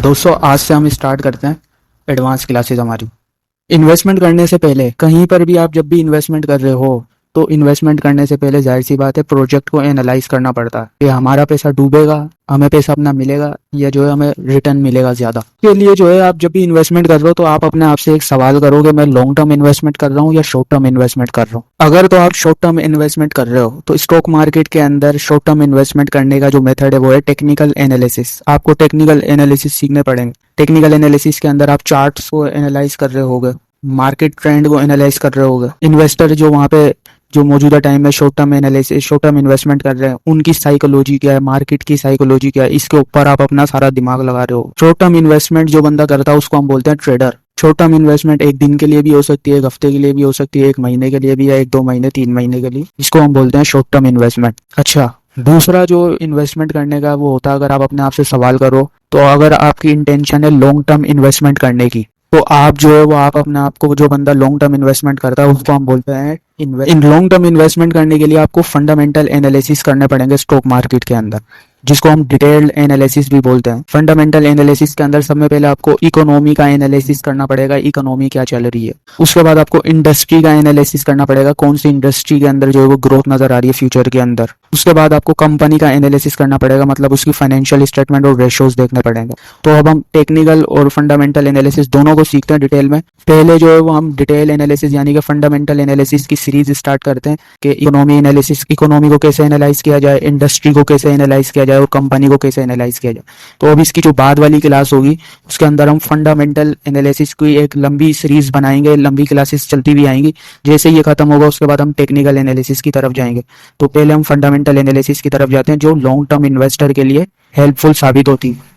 दोस्तों आज से हम स्टार्ट करते हैं एडवांस क्लासेस हमारी। इन्वेस्टमेंट करने से पहले कहीं पर भी आप जब भी इन्वेस्टमेंट कर रहे हो तो इन्वेस्टमेंट करने से पहले जाहिर सी बात है प्रोजेक्ट को एनालाइज करना पड़ता है कि हमारा पैसा डूबेगा, हमें पैसा अपना मिलेगा या जो है हमें रिटर्न मिलेगा ज्यादा। के लिए जो है आप जब भी इन्वेस्टमेंट कर रहे हो तो आप अपने आप से एक सवाल करोगे, मैं लॉन्ग टर्म इन्वेस्टमेंट कर रहा हूँ या शॉर्ट टर्म इन्वेस्टमेंट कर रहा हूँ। अगर तो आप शॉर्ट टर्म इन्वेस्टमेंट कर रहे हो तो स्टॉक मार्केट के अंदर शॉर्ट टर्म इन्वेस्टमेंट करने का जो मेथड है वो है टेक्निकल एनालिसिस। आपको टेक्निकल एनालिसिस सीखने पड़ेंगे। टेक्निकल एनालिसिस के अंदर आप चार्ट्स को एनालाइज कर रहे होगे, मार्केट ट्रेंड को एनालाइज कर रहे होगे, इन्वेस्टर जो वहाँ पे जो मौजूदा टाइम में short term analysis short term investment कर रहे हैं उनकी साइकोलॉजी क्या है, मार्केट की साइकोलॉजी क्या है, इसके ऊपर आप अपना सारा दिमाग लगा रहे हो। शॉर्ट टर्म इन्वेस्टमेंट जो बंदा करता है उसको हम बोलते हैं ट्रेडर। शॉर्ट टर्म इन्वेस्टमेंट एक दिन के लिए भी हो सकती है, एक हफ्ते के लिए भी हो सकती है, एक महीने के लिए भी, या एक दो महीने 3 महीने के लिए, इसको हम बोलते हैं शॉर्ट टर्म इन्वेस्टमेंट। अच्छा, दूसरा जो इन्वेस्टमेंट करने का वो होता है, अगर आप अपने आप से सवाल करो तो अगर आपकी इंटेंशन है लॉन्ग टर्म इन्वेस्टमेंट करने की तो आप जो है वो आप अपने आप को, जो बंदा लॉन्ग टर्म इन्वेस्टमेंट करता है उसको हम बोलते हैं इन लॉन्ग टर्म इन्वेस्टमेंट करने के लिए आपको फंडामेंटल एनालिसिस करने पड़ेंगे स्टॉक मार्केट के अंदर, जिसको हम डिटेल्ड एनालिसिस भी बोलते हैं। फंडामेंटल एनालिसिस के अंदर सबसे पहले आपको इकोनॉमी का एनालिसिस करना पड़ेगा, इकोनॉमी क्या चल रही है। उसके बाद आपको इंडस्ट्री का एनालिसिस करना पड़ेगा, कौन सी इंडस्ट्री के अंदर जो है वो ग्रोथ नजर आ रही है फ्यूचर के अंदर। उसके बाद आपको कंपनी का एनालिसिस करना पड़ेगा, मतलब उसकी फाइनेंशियल स्टेटमेंट और रेशियोज देखने पड़ेंगे। तो अब हम टेक्निकल और फंडामेंटल एनालिसिस दोनों को सीखते हैं डिटेल में। पहले जो है वो हम डिटेल एनालिसिस यानी कि फंडामेंटल एनालिसिस की सीरीज स्टार्ट करते हैं कि इकोनॉमी एनालिसिस, इकोनॉमी को कैसे एनालाइज किया जाए, इंडस्ट्री को कैसे एनालाइज किया जाए और कंपनी को कैसे एनालाइज किया जाए। तो अब इसकी जो बाद वाली क्लास होगी उसके अंदर हम फंडामेंटल एनालिसिस की एक लंबी सीरीज बनाएंगे, लंबी क्लासेस चलती भी आएंगी। जैसे ये खत्म होगा उसके बाद हम टेक्निकल एनालिसिस की तरफ जाएंगे। तो पहले हम फंडामेंटल एनालिसिस की तरफ जाते हैं जो लॉन्ग टर्म इन्वेस्टर के लिए हेल्पफुल साबित होती है।